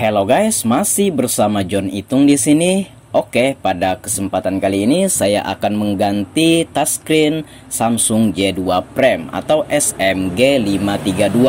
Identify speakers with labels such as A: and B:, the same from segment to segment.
A: Hello guys, masih bersama John Itung di sini. Oke, pada kesempatan kali ini saya akan mengganti touchscreen Samsung J2 Prime atau SMG532.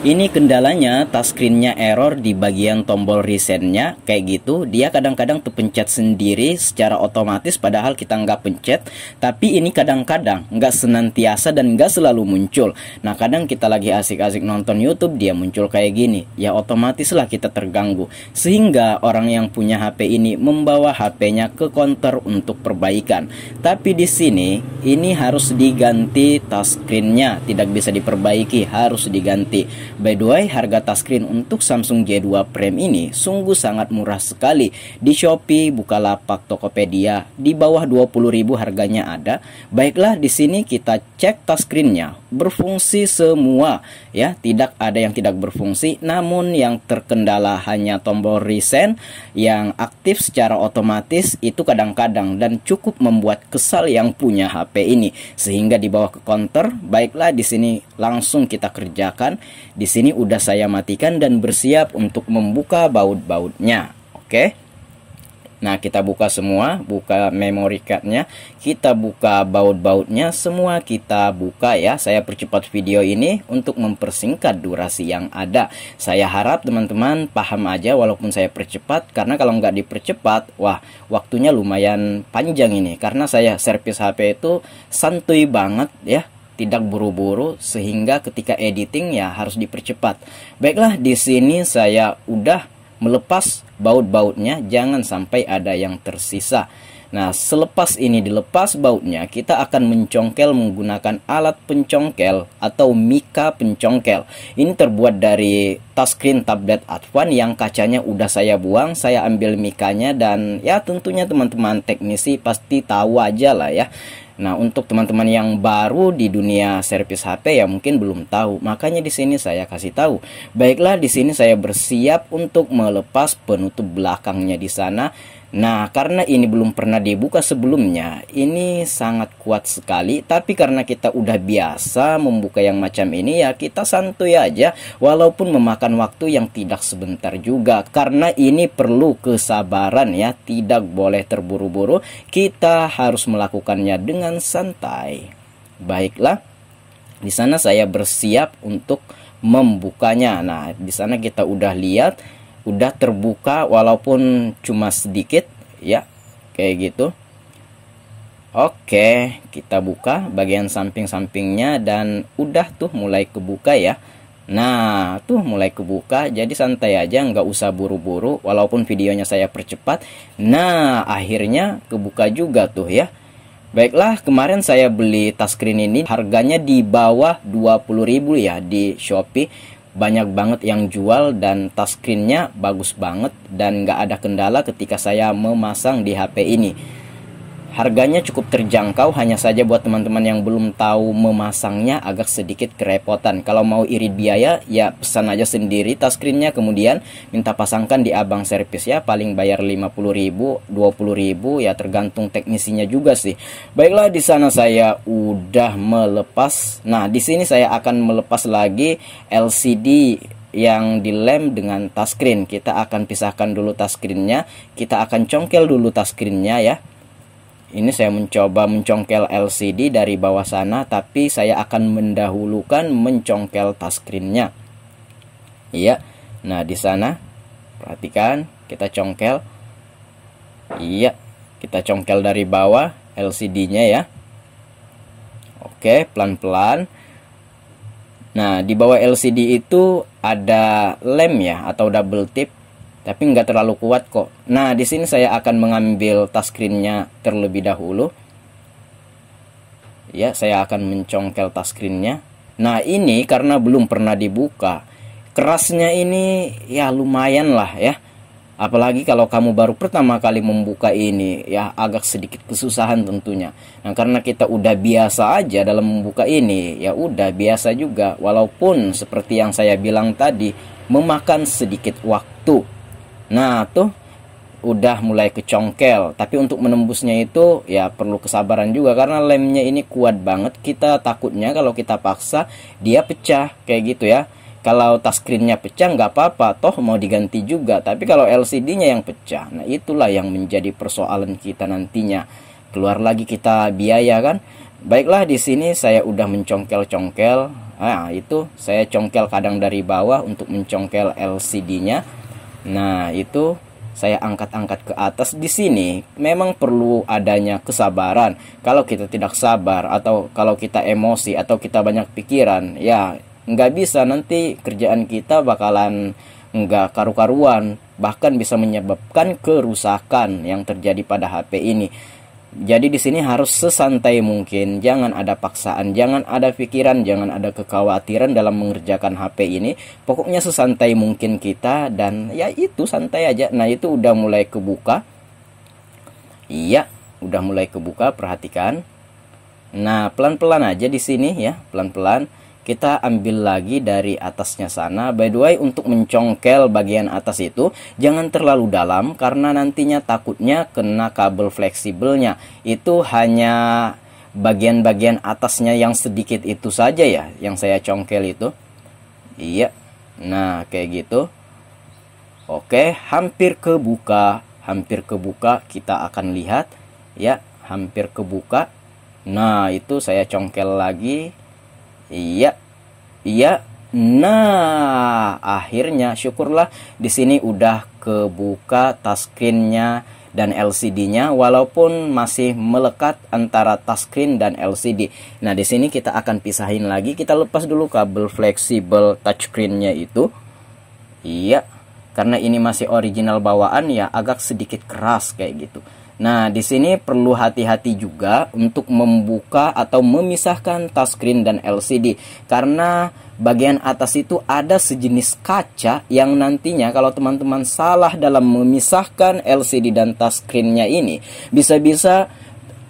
A: Ini kendalanya touchscreennya error di bagian tombol resetnya kayak gitu. Dia kadang-kadang terpencet sendiri secara otomatis padahal kita nggak pencet. Tapi ini kadang-kadang nggak senantiasa dan nggak selalu muncul. Nah kadang kita lagi asik-asik nonton YouTube dia muncul kayak gini. Ya otomatis lah kita terganggu. Sehingga orang yang punya HP ini membawa HP-nya ke counter untuk perbaikan. Tapi di sini ini harus diganti touchscreen-nya, tidak bisa diperbaiki, harus diganti. By the way, harga touchscreen untuk Samsung J2 Prime ini sungguh sangat murah sekali. Di Shopee, Bukalapak, Tokopedia di bawah 20.000 harganya ada. Baiklah, di sini kita cek touchscreen-nya berfungsi semua ya, tidak ada yang tidak berfungsi. Namun yang terkendala hanya tombol reset yang aktif secara otomatis itu kadang-kadang dan cukup membuat kesal yang punya HP ini sehingga dibawa ke counter. Baiklah, di sini langsung kita kerjakan. Di sini udah saya matikan dan bersiap untuk membuka baut-bautnya. Oke. Nah, kita buka semua, buka memory cardnya, kita buka baut-bautnya, semua kita buka ya. Saya percepat video ini untuk mempersingkat durasi yang ada. Saya harap teman-teman paham aja walaupun saya percepat, karena kalau nggak dipercepat, wah waktunya lumayan panjang ini. Karena saya servis HP itu santuy banget ya, tidak buru-buru sehingga ketika editing ya harus dipercepat. Baiklah, di sini saya udah melepas baut-bautnya, jangan sampai ada yang tersisa. Nah, selepas ini dilepas bautnya, kita akan mencongkel menggunakan alat pencongkel atau mika pencongkel. Ini terbuat dari touchscreen tablet Advan yang kacanya udah saya buang, saya ambil mikanya dan ya tentunya teman-teman teknisi pasti tahu aja lah ya. Nah, untuk teman-teman yang baru di dunia servis HP ya mungkin belum tahu. Makanya di sini saya kasih tahu. Baiklah, di sini saya bersiap untuk melepas penutup belakangnya di sana. Nah, karena ini belum pernah dibuka sebelumnya, ini sangat kuat sekali. Tapi karena kita udah biasa membuka yang macam ini ya kita santuy aja. Walaupun memakan waktu yang tidak sebentar juga. Karena ini perlu kesabaran ya, tidak boleh terburu-buru. Kita harus melakukannya dengan santai. Baiklah, di sana saya bersiap untuk membukanya. Nah, di sana kita udah lihat udah terbuka walaupun cuma sedikit ya, kayak gitu. Oke, kita buka bagian samping-sampingnya dan udah tuh mulai kebuka ya. Nah, tuh mulai kebuka, jadi santai aja, nggak usah buru-buru walaupun videonya saya percepat. Nah, akhirnya kebuka juga tuh ya. Baiklah, kemarin saya beli touchscreen ini harganya di bawah 20.000 ya di Shopee. Banyak banget yang jual dan touchscreennya bagus banget dan nggak ada kendala ketika saya memasang di HP ini. Harganya cukup terjangkau, hanya saja buat teman-teman yang belum tahu memasangnya agak sedikit kerepotan. Kalau mau irit biaya ya pesan aja sendiri touchscreennya, kemudian minta pasangkan di abang servis ya, paling bayar 50.000, 20.000 ya tergantung teknisinya juga sih. Baiklah, di sana saya udah melepas. Nah, di sini saya akan melepas lagi LCD yang dilem dengan touchscreen. Kita akan pisahkan dulu touchscreennya, kita akan congkel dulu touchscreennya ya. Ini saya mencoba mencongkel LCD dari bawah sana, tapi saya akan mendahulukan mencongkel touchscreen-nya. Iya. Nah, di sana perhatikan, kita congkel. Iya, kita congkel dari bawah LCD-nya ya. Oke, pelan-pelan. Nah, di bawah LCD itu ada lem ya atau double tip. Tapi nggak terlalu kuat kok. Nah, di sini saya akan mengambil touchscreen-nya terlebih dahulu. Ya, saya akan mencongkel touchscreen-nya. Nah, ini karena belum pernah dibuka, kerasnya ini ya lumayan lah ya. Apalagi kalau kamu baru pertama kali membuka ini, ya agak sedikit kesusahan tentunya. Nah, karena kita udah biasa aja dalam membuka ini, ya udah biasa juga. Walaupun seperti yang saya bilang tadi, memakan sedikit waktu. Nah, tuh udah mulai kecongkel. Tapi untuk menembusnya itu ya perlu kesabaran juga karena lemnya ini kuat banget. Kita takutnya kalau kita paksa dia pecah kayak gitu ya. Kalau touchscreen-nya pecah nggak apa-apa, toh mau diganti juga. Tapi kalau LCD-nya yang pecah, nah itulah yang menjadi persoalan kita nantinya. Keluar lagi kita biaya kan. Baiklah, di sini saya udah mencongkel-congkel. Nah, itu saya congkel kadang dari bawah untuk mencongkel LCD-nya. Nah, itu saya angkat-angkat ke atas. Di sini memang perlu adanya kesabaran. Kalau kita tidak sabar, atau kalau kita emosi, atau kita banyak pikiran, ya nggak bisa, nanti kerjaan kita bakalan nggak karu-karuan, bahkan bisa menyebabkan kerusakan yang terjadi pada HP ini. Jadi di sini harus sesantai mungkin, jangan ada paksaan, jangan ada pikiran, jangan ada kekhawatiran dalam mengerjakan HP ini. Pokoknya sesantai mungkin kita, dan ya itu santai aja. Nah, itu udah mulai kebuka. Iya, udah mulai kebuka, perhatikan. Nah, pelan-pelan aja di sini ya, pelan-pelan. Kita ambil lagi dari atasnya sana. By the way, untuk mencongkel bagian atas itu jangan terlalu dalam, karena nantinya takutnya kena kabel fleksibelnya. Itu hanya bagian-bagian atasnya yang sedikit itu saja ya, yang saya congkel itu. Iya, nah kayak gitu. Oke, hampir kebuka. Hampir kebuka, kita akan lihat ya, hampir kebuka. Nah, itu saya congkel lagi. Iya, iya. Nah, akhirnya syukurlah di sini udah kebuka touchscreen-nya dan LCD-nya, walaupun masih melekat antara touchscreen dan LCD. Nah, di sini kita akan pisahin lagi. Kita lepas dulu kabel fleksibel touchscreen-nya itu. Iya, karena ini masih original bawaan ya, agak sedikit keras kayak gitu. Nah, di sini perlu hati-hati juga untuk membuka atau memisahkan touchscreen dan LCD, karena bagian atas itu ada sejenis kaca yang nantinya kalau teman-teman salah dalam memisahkan LCD dan touchscreen-nya ini, bisa-bisa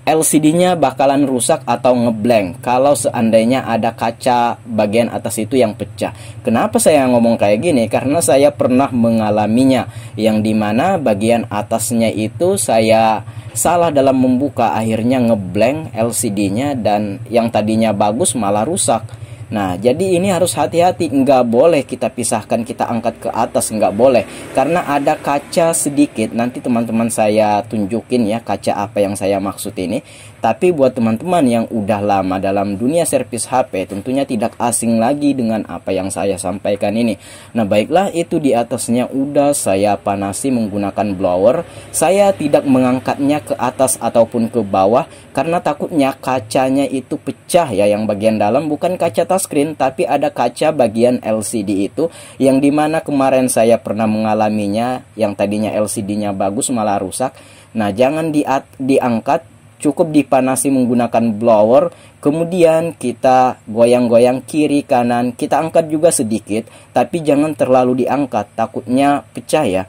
A: LCD-nya bakalan rusak atau ngeblank kalau seandainya ada kaca bagian atas itu yang pecah. Kenapa saya ngomong kayak gini? Karena saya pernah mengalaminya, yang dimana bagian atasnya itu saya salah dalam membuka, akhirnya ngeblank LCD-nya, dan yang tadinya bagus malah rusak. Nah, jadi ini harus hati-hati, nggak boleh kita pisahkan, kita angkat ke atas, nggak boleh. Karena ada kaca sedikit, nanti teman-teman saya tunjukin ya kaca apa yang saya maksud ini. Tapi buat teman-teman yang udah lama dalam dunia servis HP, tentunya tidak asing lagi dengan apa yang saya sampaikan ini. Nah, baiklah, itu di atasnya udah saya panasi menggunakan blower. Saya tidak mengangkatnya ke atas ataupun ke bawah, karena takutnya kacanya itu pecah ya, yang bagian dalam bukan kaca touchscreen, tapi ada kaca bagian LCD itu, yang dimana kemarin saya pernah mengalaminya, yang tadinya LCD-nya bagus malah rusak. Nah, jangan diangkat, cukup dipanasi menggunakan blower, kemudian kita goyang-goyang kiri kanan, kita angkat juga sedikit, tapi jangan terlalu diangkat, takutnya pecah ya,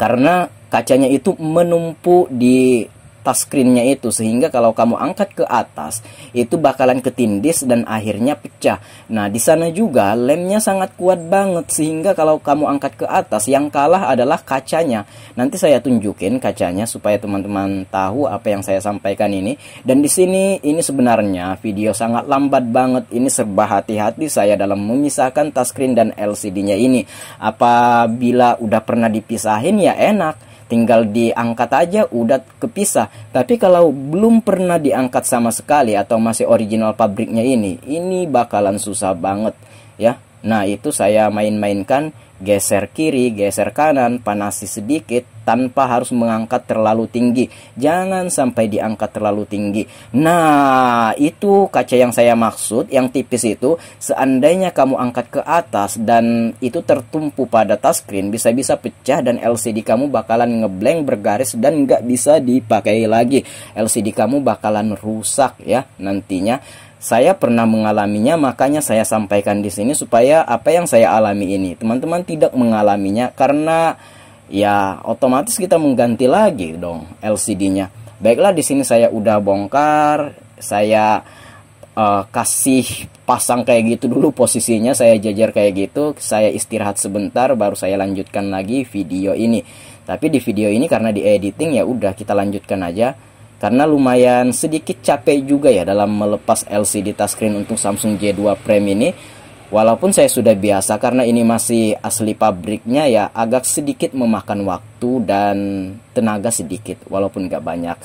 A: karena kacanya itu menumpuk di touchscreen-nya itu, sehingga kalau kamu angkat ke atas itu bakalan ketindis dan akhirnya pecah. Nah, di sana juga lemnya sangat kuat banget, sehingga kalau kamu angkat ke atas yang kalah adalah kacanya. Nanti saya tunjukin kacanya supaya teman-teman tahu apa yang saya sampaikan ini. Dan di sini ini sebenarnya video sangat lambat banget, ini serba hati-hati saya dalam memisahkan touchscreen dan LCD-nya ini. Apabila udah pernah dipisahin ya enak, tinggal diangkat aja udah kepisah. Tapi kalau belum pernah diangkat sama sekali atau masih original pabriknya ini bakalan susah banget ya. Nah, itu saya main-mainkan, geser kiri, geser kanan, panasi sedikit tanpa harus mengangkat terlalu tinggi. Jangan sampai diangkat terlalu tinggi. Nah, itu kaca yang saya maksud, yang tipis itu. Seandainya kamu angkat ke atas dan itu tertumpu pada touchscreen, bisa-bisa pecah dan LCD kamu bakalan ngeblank bergaris dan nggak bisa dipakai lagi. LCD kamu bakalan rusak ya nantinya. Saya pernah mengalaminya, makanya saya sampaikan di sini supaya apa yang saya alami ini teman-teman tidak mengalaminya, karena ya otomatis kita mengganti lagi dong LCD-nya. Baiklah, di sini saya udah bongkar, saya kasih pasang kayak gitu dulu posisinya, saya jajar kayak gitu, saya istirahat sebentar baru saya lanjutkan lagi video ini. Tapi di video ini karena di editing ya udah kita lanjutkan aja. Karena lumayan sedikit capek juga ya dalam melepas LCD touchscreen untuk Samsung J2 Prime ini. Walaupun saya sudah biasa karena ini masih asli pabriknya ya, agak sedikit memakan waktu dan tenaga sedikit walaupun nggak banyak.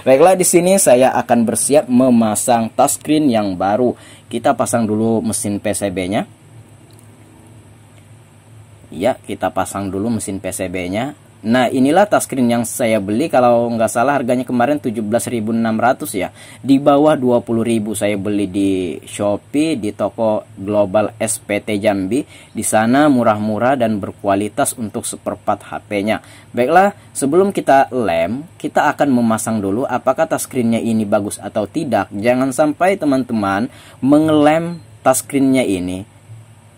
A: Baiklah, di sini saya akan bersiap memasang touchscreen yang baru. Kita pasang dulu mesin PCB-nya. Ya, kita pasang dulu mesin PCB-nya. Nah, inilah touchscreen yang saya beli. Kalau nggak salah harganya kemarin 17.600 ya. Di bawah 20.000 saya beli di Shopee, di toko Global SPT Jambi. Di sana murah-murah dan berkualitas untuk seperempat HP-nya. Baiklah, sebelum kita lem, kita akan memasang dulu apakah touchscreen-nya ini bagus atau tidak. Jangan sampai teman-teman mengelem touchscreen-nya ini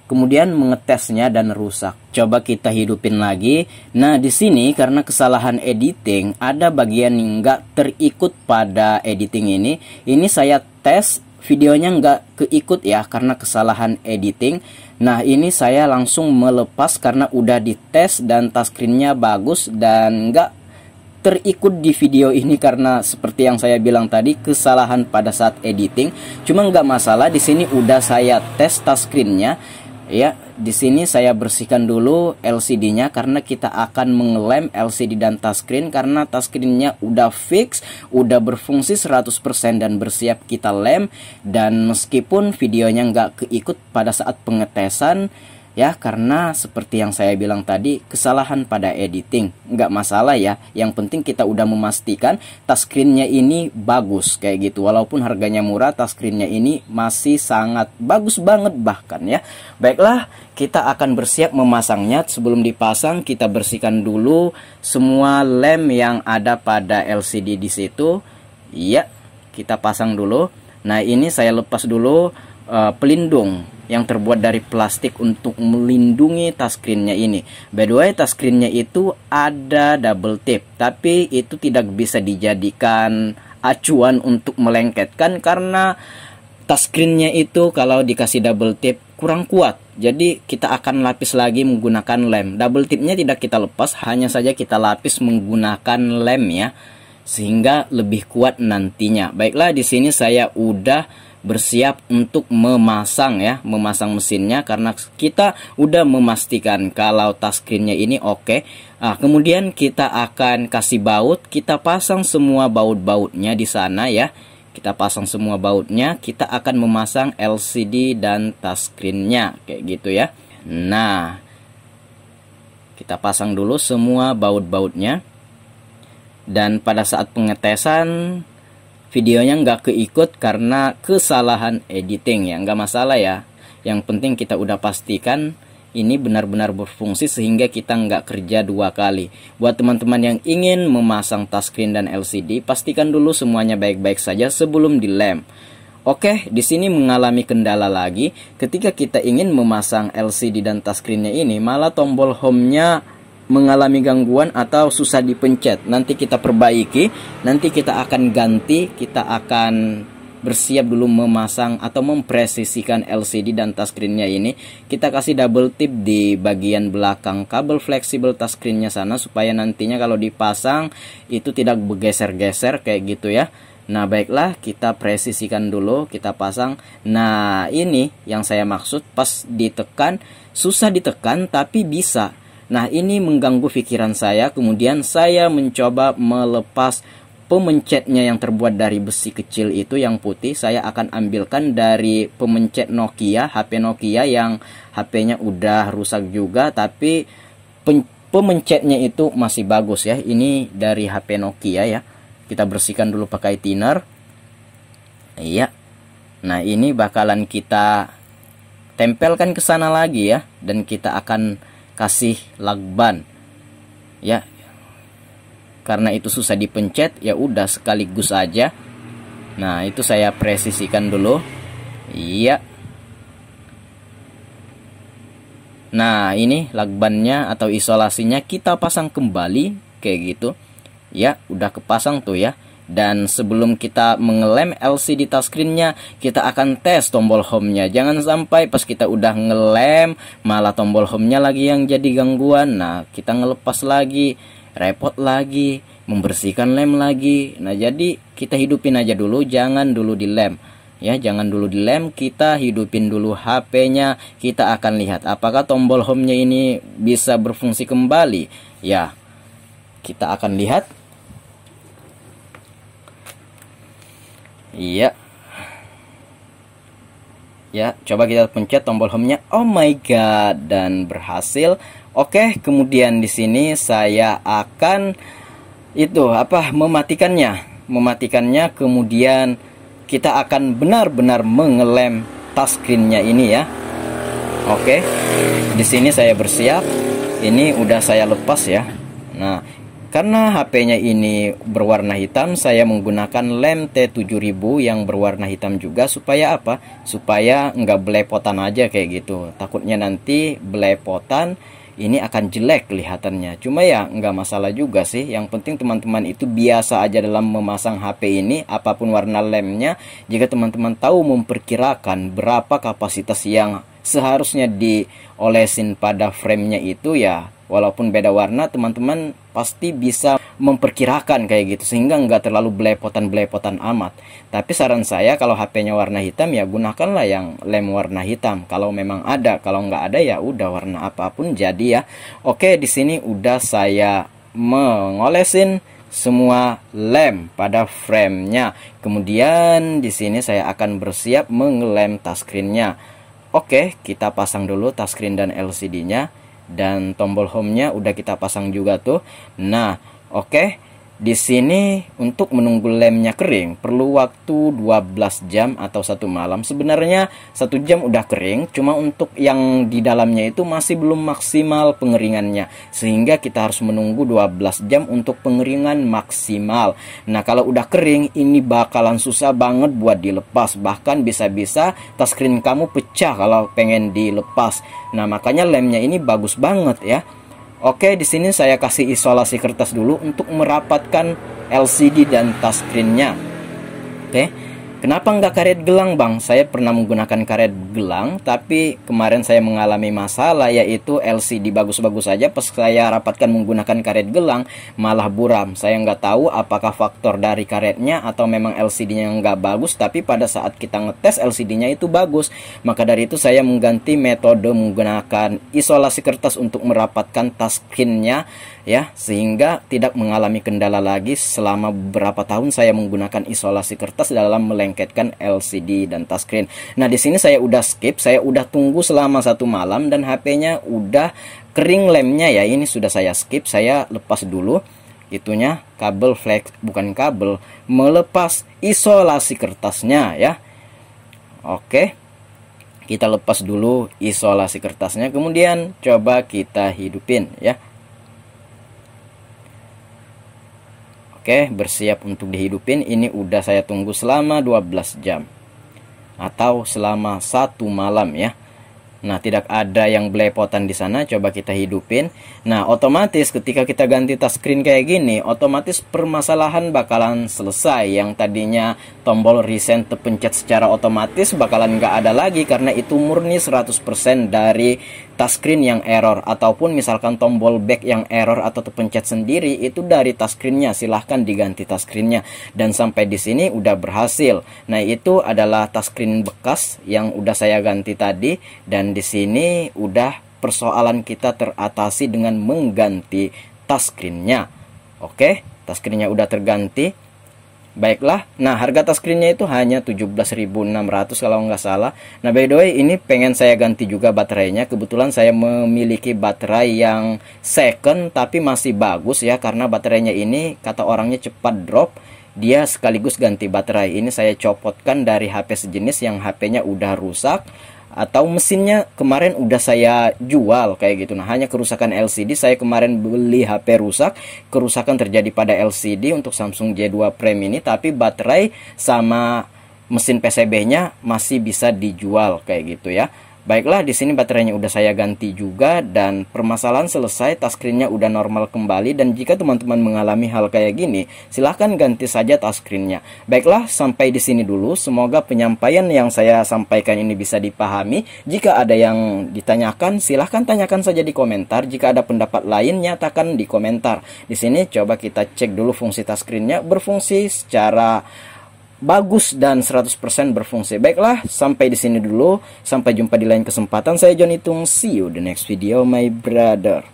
A: kemudian mengetesnya dan rusak. Coba kita hidupin lagi. Nah, di sini karena kesalahan editing, ada bagian yang nggak terikut pada editing ini. Ini saya tes, videonya nggak keikut ya karena kesalahan editing. Nah, ini saya langsung melepas karena udah dites dan touchscreen-nya bagus dan nggak terikut di video ini karena seperti yang saya bilang tadi, kesalahan pada saat editing. Cuma nggak masalah, di sini udah saya tes touchscreen-nya. Ya, di sini saya bersihkan dulu LCD-nya karena kita akan mengelem LCD dan touchscreen karena touchscreen-nya udah fix, udah berfungsi 100% dan bersiap kita lem. Dan meskipun videonya nggak keikut pada saat pengetesan ya, karena seperti yang saya bilang tadi, kesalahan pada editing. Nggak masalah ya, yang penting kita udah memastikan touchscreen-nya ini bagus kayak gitu. Walaupun harganya murah, touchscreen-nya ini masih sangat bagus banget bahkan ya. Baiklah, kita akan bersiap memasangnya. Sebelum dipasang, kita bersihkan dulu semua lem yang ada pada LCD di situ. Iya, kita pasang dulu. Nah, ini saya lepas dulu pelindung yang terbuat dari plastik untuk melindungi touchscreen-nya ini. By the way, touchscreen-nya itu ada double tip, tapi itu tidak bisa dijadikan acuan untuk melengketkan karena touchscreen-nya itu kalau dikasih double tip kurang kuat. Jadi kita akan lapis lagi menggunakan lem. Double tipnya tidak kita lepas, hanya saja kita lapis menggunakan lem ya, sehingga lebih kuat nantinya. Baiklah, di sini saya udah bersiap untuk memasang ya, memasang mesinnya karena kita udah memastikan kalau touchscreen-nya ini oke. Nah, kemudian kita akan kasih baut, kita pasang semua baut-bautnya di sana ya. Kita pasang semua bautnya, kita akan memasang LCD dan touchscreen-nya kayak gitu ya. Nah, kita pasang dulu semua baut-bautnya. Dan pada saat pengetesan videonya nggak keikut karena kesalahan editing ya, nggak masalah ya. Yang penting kita udah pastikan ini benar-benar berfungsi sehingga kita nggak kerja dua kali. Buat teman-teman yang ingin memasang touchscreen dan LCD, pastikan dulu semuanya baik-baik saja sebelum dilem. Oke, di sini mengalami kendala lagi. Ketika kita ingin memasang LCD dan touchscreen-nya ini, malah tombol home-nya mengalami gangguan atau susah dipencet. Nanti kita perbaiki, nanti kita akan ganti, kita akan bersiap dulu memasang atau mempresisikan LCD dan touchscreen-nya ini. Kita kasih double tip di bagian belakang kabel fleksibel touchscreen-nya sana supaya nantinya kalau dipasang itu tidak bergeser-geser kayak gitu ya. Nah, baiklah, kita presisikan dulu, kita pasang. Nah, ini yang saya maksud, pas ditekan susah ditekan tapi bisa. Nah, ini mengganggu pikiran saya. Kemudian saya mencoba melepas pemencetnya yang terbuat dari besi kecil itu yang putih. Saya akan ambilkan dari pemencet Nokia, HP Nokia yang HP-nya udah rusak juga, tapi pemencetnya itu masih bagus ya. Ini dari HP Nokia ya. Kita bersihkan dulu pakai thinner. Iya. Nah, ini bakalan kita tempelkan ke sana lagi ya, dan kita akan kasih lakban ya, karena itu susah dipencet ya udah sekaligus aja. Nah, itu saya presisikan dulu. Iya. Nah, ini lakbannya atau isolasinya kita pasang kembali kayak gitu ya, udah kepasang tuh ya. Dan sebelum kita mengelem LCD touchscreen-nya, kita akan tes tombol home-nya. Jangan sampai pas kita udah ngelem malah tombol home-nya lagi yang jadi gangguan. Nah, kita ngelepas lagi, repot lagi, membersihkan lem lagi. Nah, jadi kita hidupin aja dulu, jangan dulu dilem ya, jangan dulu dilem, kita hidupin dulu HP-nya. Kita akan lihat apakah tombol home-nya ini bisa berfungsi kembali. Ya, kita akan lihat. Iya. Ya, coba kita pencet tombol home-nya. Oh my god, dan berhasil. Oke, kemudian di sini saya akan mematikannya, kemudian kita akan benar-benar mengelem touchscreen-nya ini ya. Oke. Di sini saya bersiap. Ini udah saya lepas ya. Nah, karena HP-nya ini berwarna hitam, saya menggunakan lem T7000 yang berwarna hitam juga. Supaya apa? Supaya nggak belepotan aja kayak gitu. Takutnya nanti belepotan, ini akan jelek kelihatannya. Cuma ya nggak masalah juga sih. Yang penting teman-teman itu biasa aja dalam memasang HP ini. Apapun warna lemnya, jika teman-teman tahu memperkirakan berapa kapasitas yang seharusnya diolesin pada framenya itu ya, walaupun beda warna, teman-teman pasti bisa memperkirakan kayak gitu, sehingga nggak terlalu belepotan amat. Tapi saran saya, kalau HP-nya warna hitam ya gunakanlah yang lem warna hitam. Kalau memang ada, kalau nggak ada ya udah warna apapun jadi ya. Oke, di sini udah saya mengolesin semua lem pada framenya. Kemudian di sini saya akan bersiap mengelem touchscreen-nya. Oke, kita pasang dulu touchscreen dan LCD-nya. Dan tombol home-nya udah kita pasang juga tuh. Nah, oke. Di sini untuk menunggu lemnya kering perlu waktu 12 jam atau 1 malam. Sebenarnya 1 jam udah kering, cuma untuk yang di dalamnya itu masih belum maksimal pengeringannya, sehingga kita harus menunggu 12 jam untuk pengeringan maksimal. Nah, kalau udah kering ini bakalan susah banget buat dilepas. Bahkan bisa-bisa touchscreen kamu pecah kalau pengen dilepas. Nah, makanya lemnya ini bagus banget ya. Oke, di sini saya kasih isolasi kertas dulu untuk merapatkan LCD dan touchscreen-nya. Oke. Kenapa nggak karet gelang, Bang? Saya pernah menggunakan karet gelang, tapi kemarin saya mengalami masalah, yaitu LCD bagus-bagus saja. Pas saya rapatkan menggunakan karet gelang, malah buram. Saya nggak tahu apakah faktor dari karetnya atau memang LCD-nya nggak bagus, tapi pada saat kita ngetes LCD-nya itu bagus. Maka dari itu saya mengganti metode menggunakan isolasi kertas untuk merapatkan touchscreen-nya ya, sehingga tidak mengalami kendala lagi. Selama beberapa tahun saya menggunakan isolasi kertas dalam melengketkan LCD dan touchscreen. Nah, di sini saya udah skip, saya udah tunggu selama 1 malam dan HP-nya udah kering lemnya ya. Ini sudah saya skip, saya lepas dulu itunya, kabel flex, bukan kabel, melepas isolasi kertasnya ya. Oke. Kita lepas dulu isolasi kertasnya, kemudian coba kita hidupin ya. Oke, bersiap untuk dihidupin. Ini udah saya tunggu selama 12 jam atau selama 1 malam ya. Nah, tidak ada yang belepotan di sana. Coba kita hidupin. Nah, otomatis ketika kita ganti touchscreen kayak gini, otomatis permasalahan bakalan selesai. Yang tadinya tombol reset terpencet secara otomatis bakalan nggak ada lagi, karena itu murni 100% dari touchscreen yang error, ataupun misalkan tombol back yang error atau terpencet sendiri, itu dari touchscreen-nya. Silahkan diganti touchscreen-nya. Dan sampai di sini udah berhasil. Nah, itu adalah touchscreen bekas yang udah saya ganti tadi, dan di sini udah persoalan kita teratasi dengan mengganti touchscreen-nya. Oke, touchscreen-nya udah terganti. Baiklah, nah harga touchscreen-nya itu hanya 17.600 kalau nggak salah. Nah, by the way, ini pengen saya ganti juga baterainya. Kebetulan saya memiliki baterai yang second tapi masih bagus ya, karena baterainya ini kata orangnya cepat drop. Dia sekaligus ganti baterai. Ini saya copotkan dari HP sejenis yang HP-nya udah rusak, atau mesinnya kemarin udah saya jual kayak gitu. Nah, hanya kerusakan LCD. Saya kemarin beli HP rusak, kerusakan terjadi pada LCD untuk Samsung J2 Prime ini, tapi baterai sama mesin PCB-nya masih bisa dijual kayak gitu ya. Baiklah, di sini baterainya udah saya ganti juga dan permasalahan selesai, touchscreen-nya udah normal kembali. Dan jika teman-teman mengalami hal kayak gini, silahkan ganti saja touchscreen-nya. Baiklah, sampai di sini dulu. Semoga penyampaian yang saya sampaikan ini bisa dipahami. Jika ada yang ditanyakan, silahkan tanyakan saja di komentar. Jika ada pendapat lain, nyatakan di komentar. Di sini coba kita cek dulu fungsi touchscreen-nya berfungsi secara bagus dan 100% berfungsi. Baiklah, sampai di sini dulu. Sampai jumpa di lain kesempatan. Saya John Hitung. See you the next video, my brother.